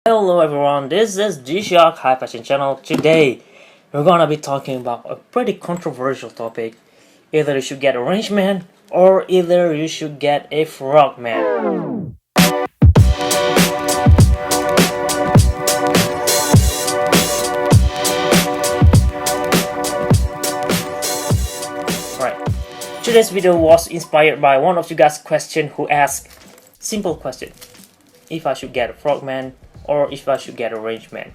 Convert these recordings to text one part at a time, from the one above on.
Hello everyone, this is G-Shock High Fashion Channel. Today, we're gonna be talking about a pretty controversial topic. Either you should get a Rangeman, or either you should get a Frogman. Right. Today's video was inspired by one of you guys' question who asked, simple question, if I should get a Frogman or if I should get a Rangeman.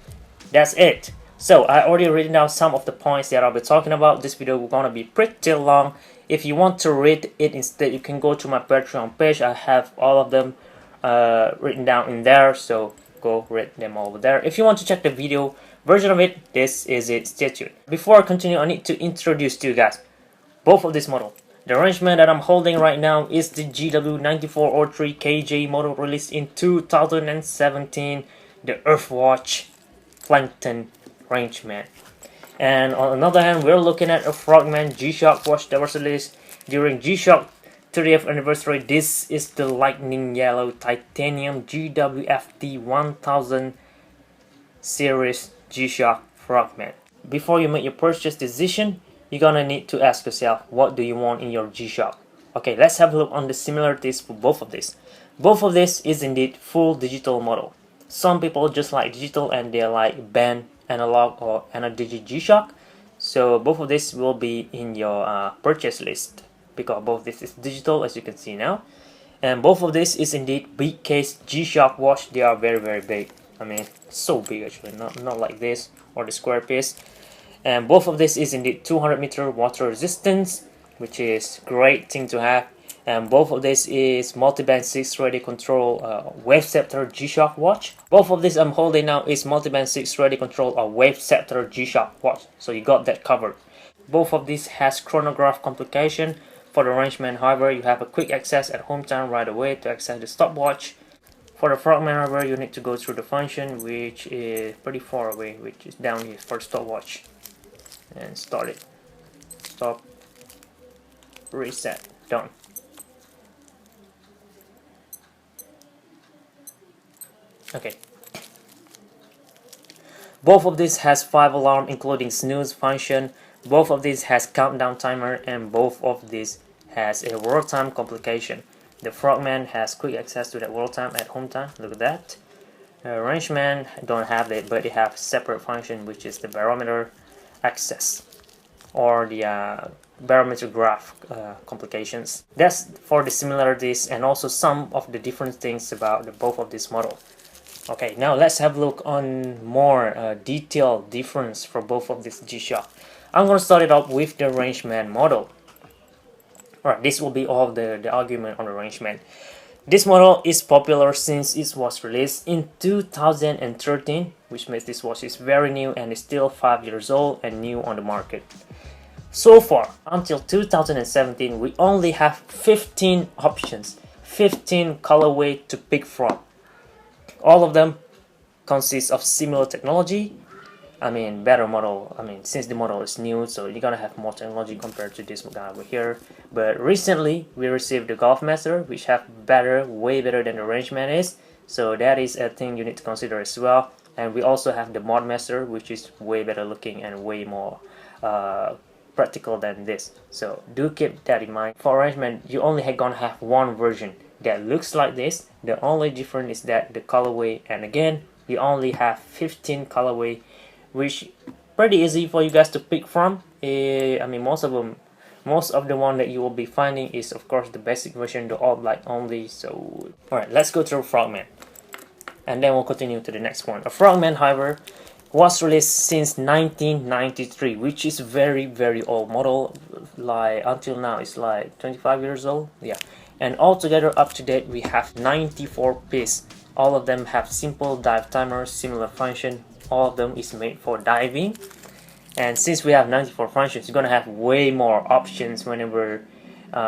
That's it. So I already written down some of the points that I'll be talking about. This video will gonna be pretty long. If you want to read it instead, you can go to my Patreon page. I have all of them written down in there, so go read them over there. If you want to check the video version of it, this is it. Stay tuned. Before I continue, I need to introduce to you guys both of this model. The Rangeman that I'm holding right now is the GW9403KJ model released in 2017, the Earthwatch Plankton Rangeman. And on another hand, we're looking at a Frogman G-Shock watch that was released during G-Shock 30th anniversary. This is the lightning yellow titanium GWFT 1000 series G-Shock Frogman. Before you make your purchase decision, you're gonna need to ask yourself, what do you want in your G-Shock? Okay, let's have a look on the similarities for both of these. Both of this is indeed full digital model. Some people just like digital and they like band, analog or analog G-Shock. So both of this will be in your purchase list because both this is digital, as you can see now. And both of this is indeed big case G-Shock watch. They are very big. I mean, so big actually, not like this or the square piece. And both of this is indeed 200-meter water resistance, which is great thing to have. And both of this is multi-band 6 radio control wave scepter G-Shock watch. Both of this I'm holding now is multi-band 6 radio control wave scepter G-Shock watch. So you got that covered. Both of these has chronograph complication. For the Rangeman, however, you have a quick access at home time right away to access the stopwatch. For the Frogman, however, you need to go through the function, which is pretty far away, which is down here for stopwatch. And start it. Stop. Reset. Done. Okay. Both of these has 5 alarm including snooze function. Both of these has countdown timer, and both of these has a world time complication. The Frogman has quick access to that world time at home time. Look at that. Rangeman don't have it, but it have separate function, which is the barometer access or the barometer graph complications. That's for the similarities and also some of the different things about both of this model. Okay, now let's have a look on more detailed difference for both of this G-Shock. I'm going to start it off with the Rangeman model. Alright, this will be all the argument on the Rangeman. This model is popular since it was released in 2013, which makes this watch is very new and is still 5 years old and new on the market. So far, until 2017, we only have 15 options, 15 colorway to pick from. All of them consist of similar technology. I mean, better model. I mean, since the model is new, so you're gonna have more technology compared to this guy over here. But recently, we received the Golf Master, which have better, way better than the Rangeman is. So that is a thing you need to consider as well. And we also have the Mod Master, which is way better looking and way more practical than this. So do keep that in mind. For Rangeman, you only gonna have one version that looks like this. The only difference is that the colorway, and again, you only have 15 colorway, which pretty easy for you guys to pick from. I mean, most of the one that you will be finding is of course the basic version, the all black only. So alright, let's go through Frogman and then we'll continue to the next one. A Frogman, however, was released since 1993, which is very old model. Like until now it's like 25 years old. Yeah, and altogether up to date we have 94 pieces. All of them have simple dive timer, similar function. All of them is made for diving. And since we have 94 functions, you're gonna have way more options whenever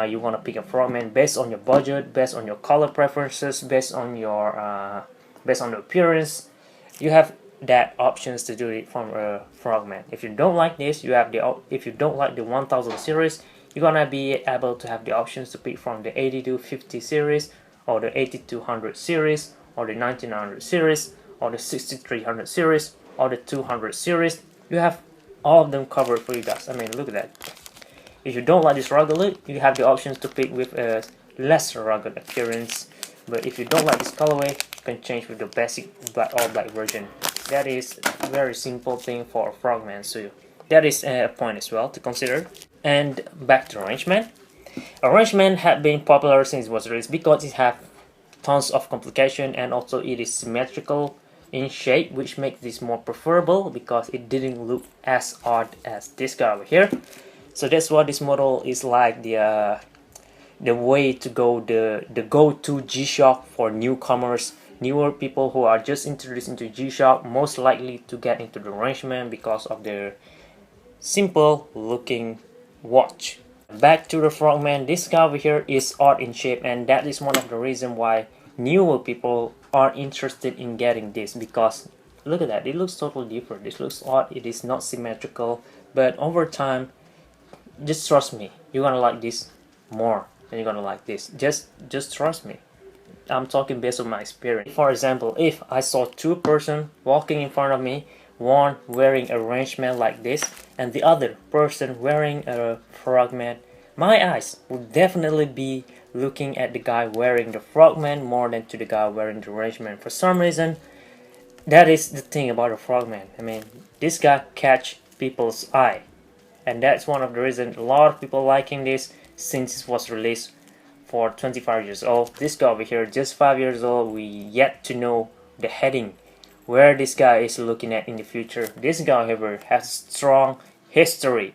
you want to pick a Frogman based on your budget, based on your color preferences, based on the appearance. You have that options to do it from a Frogman. If you don't like this, if you don't like the 1000 series, you're gonna be able to have the options to pick from the 8250 series or the 8200 series or the 1900 series or the 6300 series or the 200 series. You have all of them covered for you guys. I mean, look at that. If you don't like this rugged look, you have the options to pick with a less rugged appearance. But if you don't like this colorway, you can change with the basic all black version. That is a very simple thing for a Frogman, so that is a point as well to consider. And back to Rangeman. Rangeman had been popular since it was released because it has tons of complication, and also it is symmetrical in shape, which makes this more preferable because it didn't look as odd as this guy over here. So that's why this model is like the way to go, the go-to G-Shock for newcomers, newer people who are just introduced into G-Shock, most likely to get into the Rangeman because of their simple looking watch. Back to the Frogman, this guy over here is odd in shape, and that is one of the reasons why newer people are interested in getting this, because look at that, it looks totally different. This looks odd, it is not symmetrical, but over time, just trust me, you're gonna like this more than you're gonna like this. Just trust me. I'm talking based on my experience. For example, if I saw two person walking in front of me, one wearing a Rangeman like this and the other person wearing a Frogman, my eyes would definitely be looking at the guy wearing the Frogman more than to the guy wearing the Rangeman. For some reason, that is the thing about the Frogman. I mean, this guy catch people's eye, and that's one of the reasons a lot of people liking this since it was released for 25 years old. This guy over here, just 5 years old, we yet to know the heading, where this guy is looking at in the future. This guy, however, has strong history.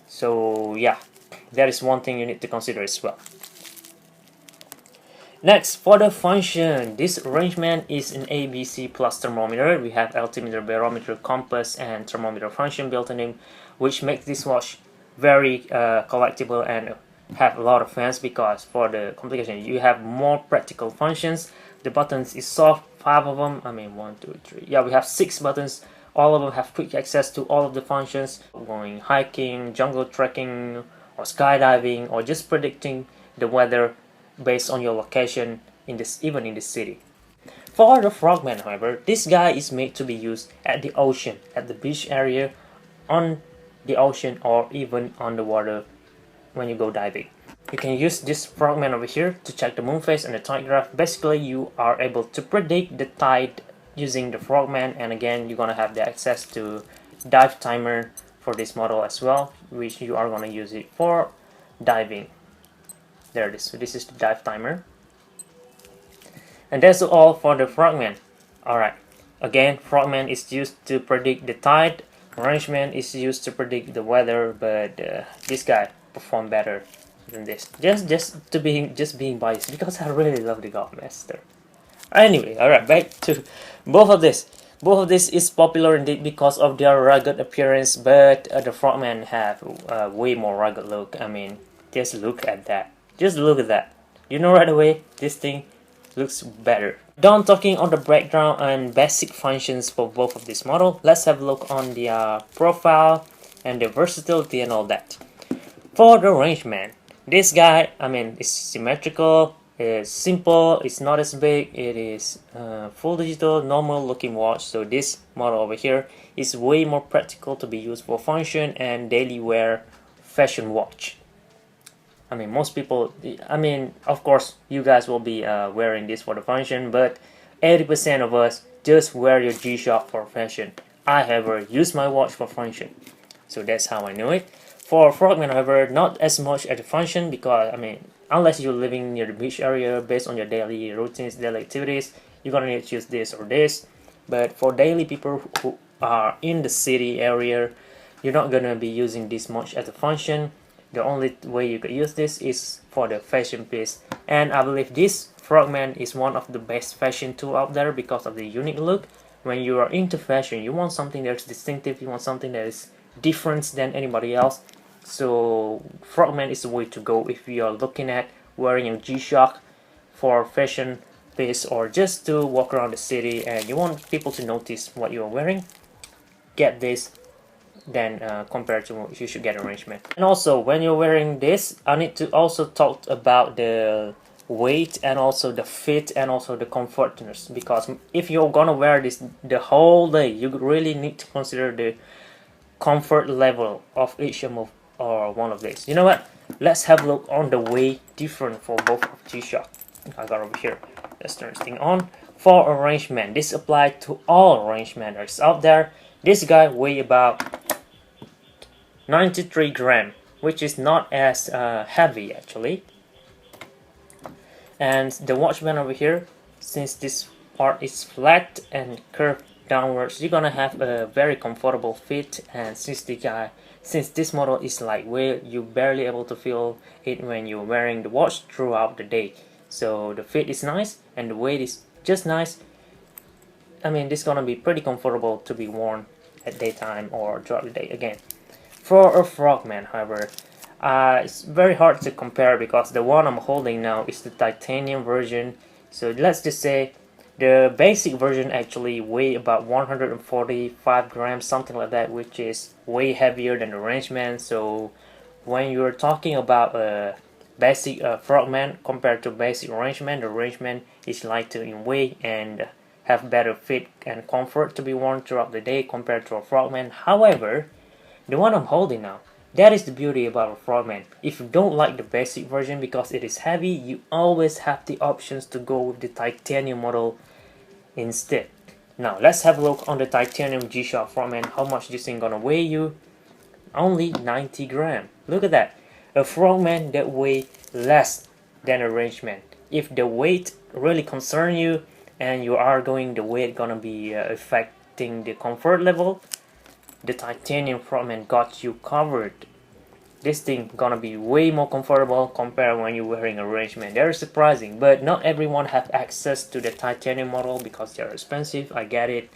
So yeah, that is one thing you need to consider as well. Next, for the function, this Rangeman is an ABC plus thermometer. We have altimeter, barometer, compass, and thermometer function built in it, which makes this watch very collectible and have a lot of fans, because for the complication you have more practical functions. The buttons is soft, 5 of them. I mean 1, 2, 3. Yeah, we have 6 buttons. All of them have quick access to all of the functions. Going hiking, jungle trekking, or skydiving, or just predicting the weather based on your location in this, even in the city. For the Frogman, however, this guy is made to be used at the ocean, at the beach area, on the ocean, or even on the water when you go diving. You can use this Frogman over here to check the moon phase and the tide graph. Basically, you are able to predict the tide using the Frogman, and again, you're gonna have the access to dive timer for this model as well, which you are gonna use it for diving. There it is. So this is the dive timer. And that's all for the Frogman. Alright, again, Frogman is used to predict the tide, Rangeman is used to predict the weather, but this guy performed better than this. Just being biased, because I really love the Godmaster. Anyway, alright, back to both of this. Both of this is popular indeed because of their rugged appearance, but the Frogman have a way more rugged look. I mean, just look at that. Just look at that. You know right away, this thing looks better. Done talking on the background and basic functions for both of this model. Let's have a look on the profile and the versatility and all that. For the Rangeman, this guy, I mean, is symmetrical, it's simple, it's not as big, it is full digital, normal looking watch. So this model over here is way more practical to be used for function and daily wear fashion watch. I mean, most people, I mean, of course, you guys will be wearing this for the function, but 80% of us just wear your G-Shock for fashion. I have used my watch for function, so that's how I know it. For Frogman, however, not as much at the function, because, I mean, unless you're living near the beach area, based on your daily routines, daily activities, you're gonna need to use this or this. But for daily people who are in the city area, you're not gonna be using this much as a function. The only way you could use this is for the fashion piece, and I believe this Frogman is one of the best fashion tool out there because of the unique look. When you are into fashion, you want something that's distinctive, you want something that is different than anybody else. So Frogman is the way to go if you are looking at wearing a G-Shock for fashion piece, or just to walk around the city and you want people to notice what you are wearing. Get this. Then compared to you should get a Rangeman. And also, when you're wearing this, I need to also talk about the weight and also the fit and also the comfortness, because if you're gonna wear this the whole day, you really need to consider the comfort level of each or one of these. You know what? Let's have a look on the weight different for both of G-Shock. I got over here. Let's turn this thing on. For a Rangeman, this applies to all Rangemaners out there. This guy weigh about 93 grams, which is not as heavy actually. And the watchband over here, since this part is flat and curved downwards, you're gonna have a very comfortable fit. And since this model is lightweight, you barely able to feel it when you're wearing the watch throughout the day. So the fit is nice and the weight is just nice. I mean, this is gonna be pretty comfortable to be worn at daytime or throughout the day again. For a Frogman, however, it's very hard to compare because the one I'm holding now is the titanium version. So let's just say the basic version actually weigh about 145 grams, something like that, which is way heavier than the Rangeman. So when you're talking about a basic Frogman compared to basic Rangeman, the Rangeman is lighter in weight and have better fit and comfort to be worn throughout the day compared to a Frogman. However, the one I'm holding now, that is the beauty about a Frogman. If you don't like the basic version because it is heavy, you always have the options to go with the titanium model instead. Now let's have a look on the titanium G-Shock Frogman. How much this thing gonna weigh you? Only 90 grams. Look at that. A Frogman that weigh less than a Rangeman. If the weight really concern you and you are going the weight gonna be affecting the comfort level, the titanium Frogman got you covered. This thing gonna be way more comfortable compared when you're wearing a Rangeman. Very surprising, but not everyone have access to the titanium model because they're expensive. I get it.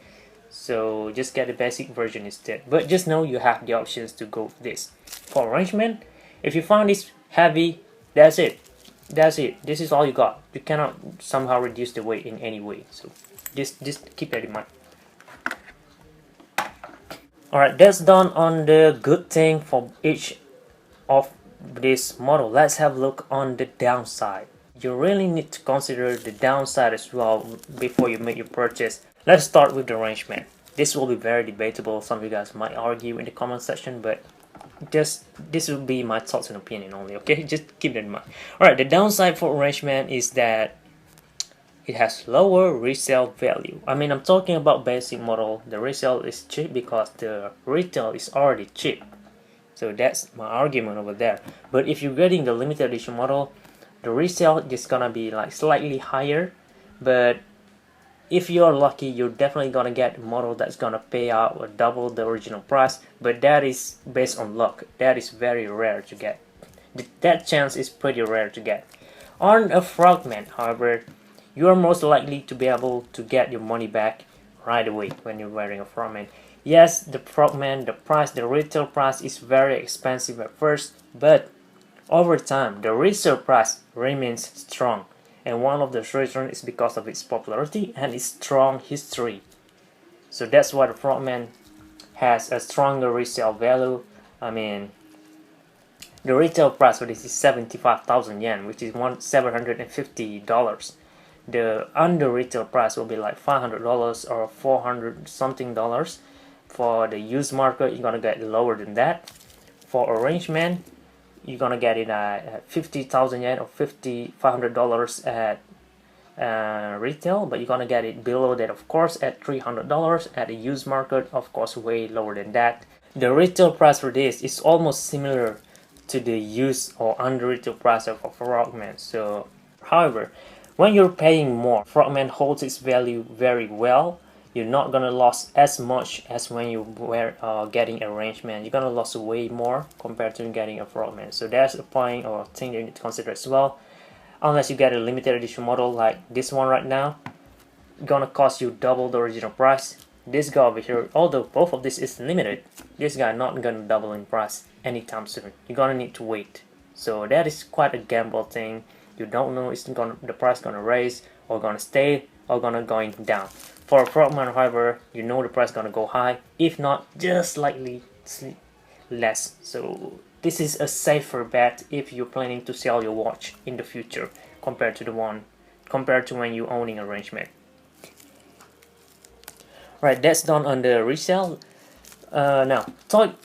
So just get the basic version instead. But just know you have the options to go with this. For Rangeman, if you find this heavy, that's it. That's it. This is all you got. You cannot somehow reduce the weight in any way. So just keep that in mind. Alright, that's done on the good thing for each of this model. Let's have a look on the downside. You really need to consider the downside as well before you make your purchase. Let's start with the Rangeman. This will be very debatable. Some of you guys might argue in the comment section, but this will be my thoughts and opinion only, okay? Just keep that in mind. Alright, the downside for Rangeman is that it has lower resale value. I mean, I'm talking about basic model. The resale is cheap because the retail is already cheap. So that's my argument over there. But if you're getting the limited edition model, the resale is gonna be like slightly higher. But if you're lucky, you're definitely gonna get a model that's gonna pay out or double the original price. But that is based on luck. That is very rare to get. That chance is pretty rare to get. On a Frogman, however, you are most likely to be able to get your money back right away when you're wearing a Frogman. Yes, the Frogman, the retail price is very expensive at first, but over time, the resale price remains strong. And one of the reasons is because of its popularity and its strong history. So that's why the Frogman has a stronger resale value. I mean, the retail price for this is 75,000 yen, which is $750. The under retail price will be like $500 or 400 something dollars. For the used market, you're gonna get lower than that. For a Rangeman, you're gonna get it at 50,000 yen or $500 at retail, but you're gonna get it below that, of course, at $300 at the used market, of course, way lower than that. The retail price for this is almost similar to the used or under retail price of a Frogman. So, however, when you're paying more, Frogman holds its value very well. You're not gonna lose as much as when you were getting a Rangeman. You're gonna lose way more compared to getting a Frogman. So that's a point or thing you need to consider as well. Unless you get a limited edition model like this one right now, gonna cost you double the original price. This guy over here, although both of this is limited, this guy not gonna double in price anytime soon. You're gonna need to wait. So that is quite a gamble thing. You don't know if the price gonna raise or gonna stay or gonna going down. For a Frogman, however, you know the price gonna go high, if not just slightly less. So this is a safer bet if you're planning to sell your watch in the future compared to when you owning a Rangeman. Right, that's done on the resale. Now,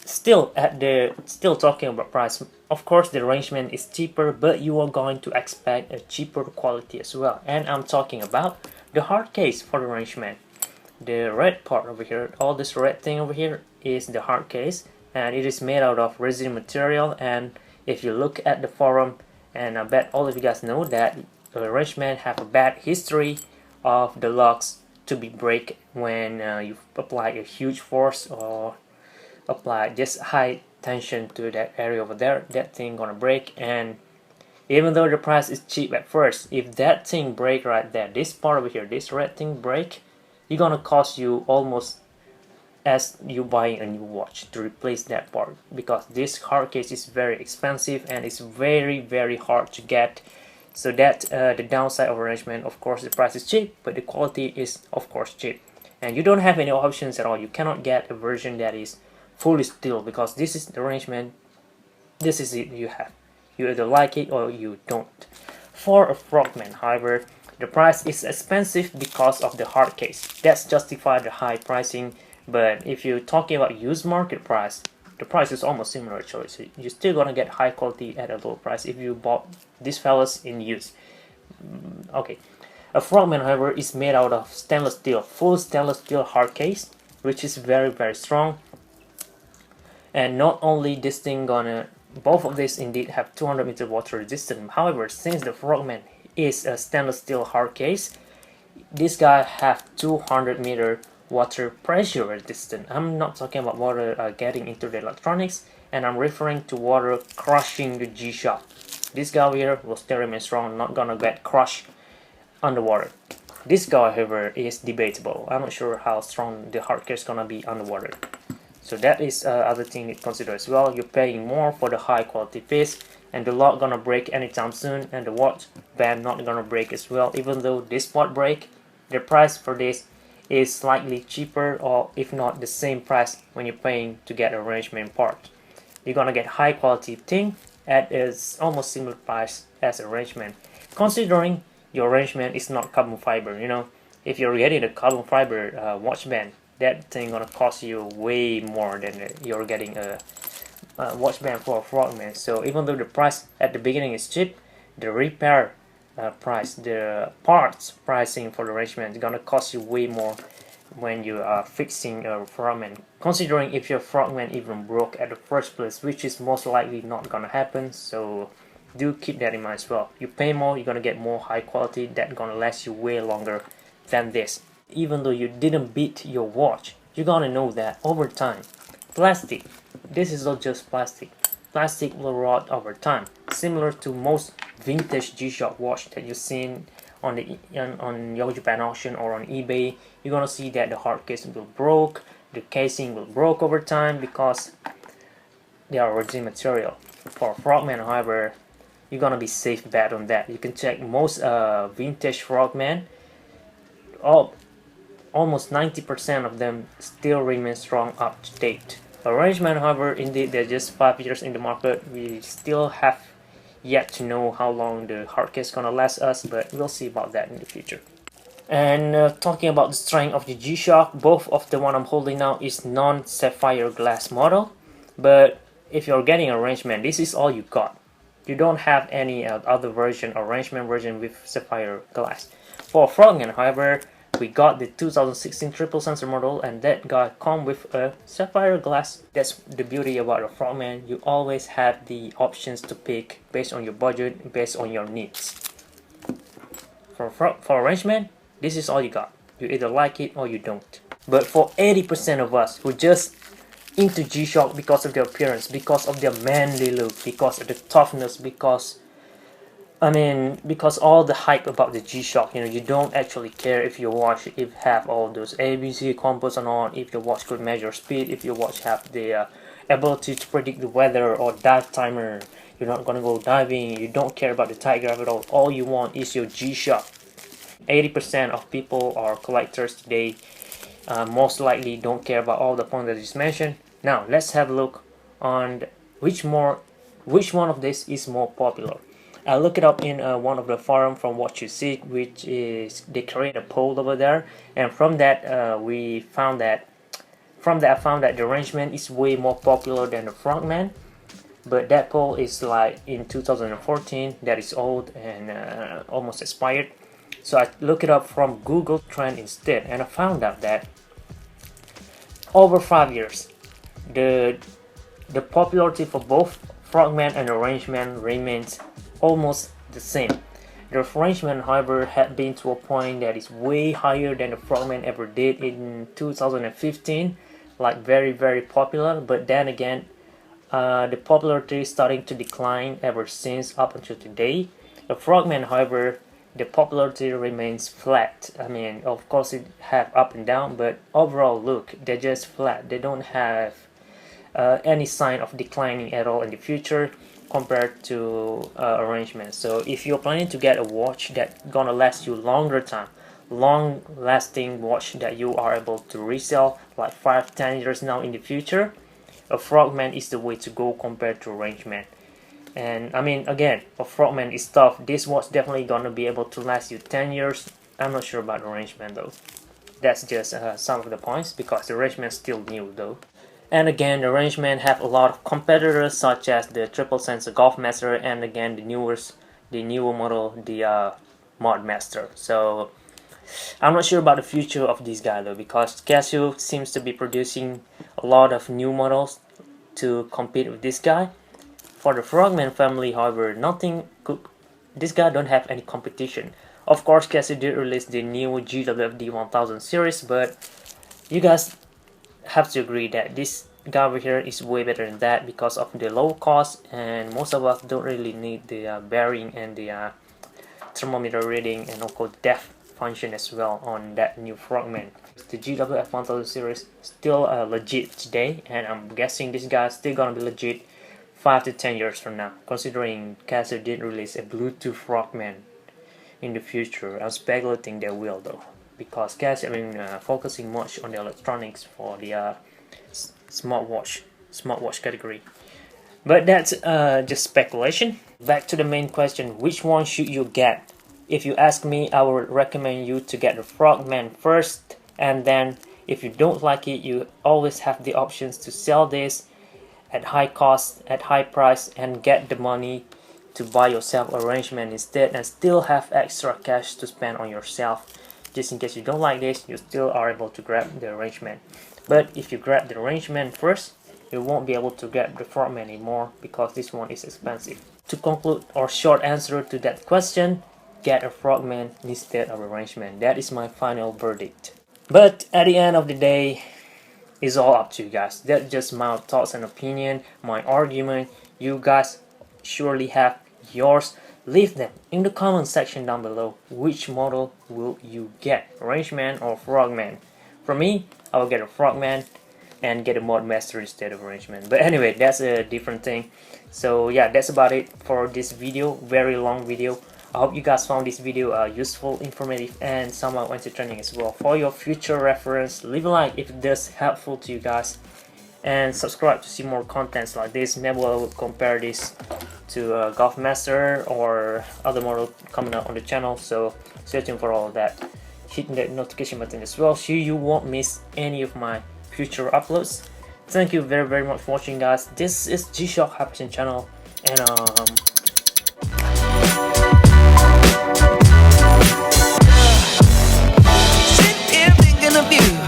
still talking about price. Of course, the Rangeman is cheaper, but you are going to expect a cheaper quality as well. And I'm talking about the hard case for the Rangeman. The red part over here, all this red thing over here is the hard case, and it is made out of resin material. And if you look at the forum, and I bet all of you guys know that the Rangeman have a bad history of the locks to be break when you apply a huge force or apply just high tension to that area over there. That thing gonna break. And even though the price is cheap at first, if that thing break right there, this part over here, this red thing break, it's gonna cost you almost as you buying a new watch to replace that part, because this hard case is very expensive and it's very hard to get. So that the downside of Rangeman, of course the price is cheap, but the quality is of course cheap, and you don't have any options at all. You cannot get a version that is fully steel, because this is the Rangeman, this is it you have. You either like it or you don't. For a Frogman, however, the price is expensive because of the hard case. That's justified the high pricing. But if you're talking about used market price, the price is almost similar actually. So you're still gonna get high quality at a low price if you bought these fellas in use. Okay, a Frogman, however, is made out of stainless steel, full stainless steel hard case, which is very strong. And not only this thing gonna, both of these indeed have 200 meter water resistance. However, since the Frogman is a stainless steel hard case, this guy have 200 meter water pressure resistant. I'm not talking about water getting into the electronics, and I'm referring to water crushing the G-Shock. This guy here will still remain strong, not gonna get crushed underwater. This guy, however, is debatable. I'm not sure how strong the hard case is gonna be underwater. So that is other thing to consider as well. You're paying more for the high quality piece, and the lock gonna break anytime soon, and the watch band not gonna break as well. Even though this part break, the price for this is slightly cheaper, or if not the same price when you're paying to get a Rangeman part. You're gonna get high quality thing at is almost similar price as a Rangeman, considering your Rangeman is not carbon fiber. You know, if you're getting a carbon fiber watch band, that thing gonna cost you way more than you're getting a watch band for a Frogman. So even though the price at the beginning is cheap, the repair price, the parts pricing for the Rangeman is gonna cost you way more when you are fixing a Frogman, considering if your Frogman even broke at the first place, which is most likely not gonna happen. So do keep that in mind as well. You pay more, you're gonna get more high quality that gonna last you way longer than this. Even though you didn't beat your watch, you're gonna know that over time. Plastic, this is not just plastic. Plastic will rot over time, similar to most vintage G-Shock watch that you've seen on the on Yahoo Japan auction or on eBay. You're gonna see that the hard case will broke, the casing will broke over time because they are resin material. For Frogman, however, you're gonna be safe bet on that. You can check most vintage Frogman. Almost 90% of them still remain strong up to date. Rangeman, however, indeed they're just 5 years in the market. We still have yet to know how long the hard case gonna last us, but we'll see about that in the future. And talking about the strength of the G-Shock, both of the one I'm holding now is non-sapphire glass model, but if you're getting a Rangeman, this is all you got. You don't have any other version or Rangeman version with sapphire glass. For Frogman, however, we got the 2016 triple sensor model, and that guy come with a sapphire glass. That's the beauty about a Frogman. You always have the options to pick based on your budget, based on your needs. For Rangeman, this is all you got. You either like it or you don't. But for 80% of us who just into G-Shock because of their appearance, because of their manly look, because of the toughness, because all the hype about the G-Shock, you don't actually care if your watch have all those ABC combos or not, if your watch could measure speed, if your watch have the ability to predict the weather or dive timer. You're not gonna go diving, you don't care about the tide graph at all you want is your G-Shock. 80% of people or collectors today most likely don't care about all the points that I just mentioned. Now let's have a look on which one of this is more popular. I look it up in one of the forum from What You Seek, which is they create a poll over there, and from that we found that I found that the Rangeman is way more popular than the Frogman. But that poll is like in 2014, that is old and almost expired. So I looked it up from Google Trend instead, and I found out that over 5 years, the popularity for both Frogman and the Rangeman remains almost the same. The Rangeman, however, had been to a point that is way higher than the Frogman ever did in 2015, like very popular. But then again, the popularity is starting to decline ever since up until today. The Frogman, however, the popularity remains flat. I mean, of course it have up and down, but overall look, they're just flat. They don't have any sign of declining at all in the future compared to Rangeman. So if you're planning to get a watch that gonna last you longer time, long lasting watch that you are able to resell like 5-10 years now in the future, a Frogman is the way to go compared to a Rangeman. And I mean, again, a Frogman is tough. This watch definitely gonna be able to last you 10 years. I'm not sure about the Rangeman though. That's just some of the points, because the Rangeman is still new though. And again, the Rangeman have a lot of competitors, such as the Triple Sensor Golf Master, and again the newer model, the Mod Master. So I'm not sure about the future of this guy though, because Casio seems to be producing a lot of new models to compete with this guy. For the Frogman family, however, this guy don't have any competition. Of course, Casio did release the new GWFD 1000 series, but you guys have to agree that this guy over here is way better than that because of the low cost, and most of us don't really need the bearing and the thermometer reading, and also depth function as well on that new Frogman. The GWF 1000 series still legit today, and I'm guessing this guy is still gonna be legit 5 to 10 years from now, considering Casio did release a Bluetooth Frogman in the future. I'm speculating they will though, because Casio have been focusing much on the electronics for the smartwatch category. But that's just speculation. Back to the main question, which one should you get? If you ask me, I would recommend you to get the Frogman first, and then if you don't like it, you always have the options to sell this at high cost, at high price, and get the money to buy yourself a Rangeman instead, and still have extra cash to spend on yourself. Just in case you don't like this, you still are able to grab the Rangeman. But if you grab the Rangeman first, you won't be able to get the Frogman anymore, because this one is expensive. To conclude, or short answer to that question, get a Frogman instead of a Rangeman. That is my final verdict. But at the end of the day, it's all up to you guys. That's just my thoughts and opinion, my argument. You guys surely have yours. Leave them in the comment section down below. Which model will you get, Rangeman or Frogman? For me, I will get a Frogman and get a Mod Master instead of Rangeman. But anyway, that's a different thing. So yeah, that's about it for this video. Very long video. I hope you guys found this video useful, informative, and somewhat entertaining as well. For your future reference, leave a like if it does helpful to you guys, and subscribe to see more contents like this. Maybe I will compare this to Golf Master or other model coming out on the channel. So stay tuned for all of that. Hit that notification button as well so you won't miss any of my future uploads. Thank you very much for watching, guys. This is G-Shock channel, and Sit here thinking of you.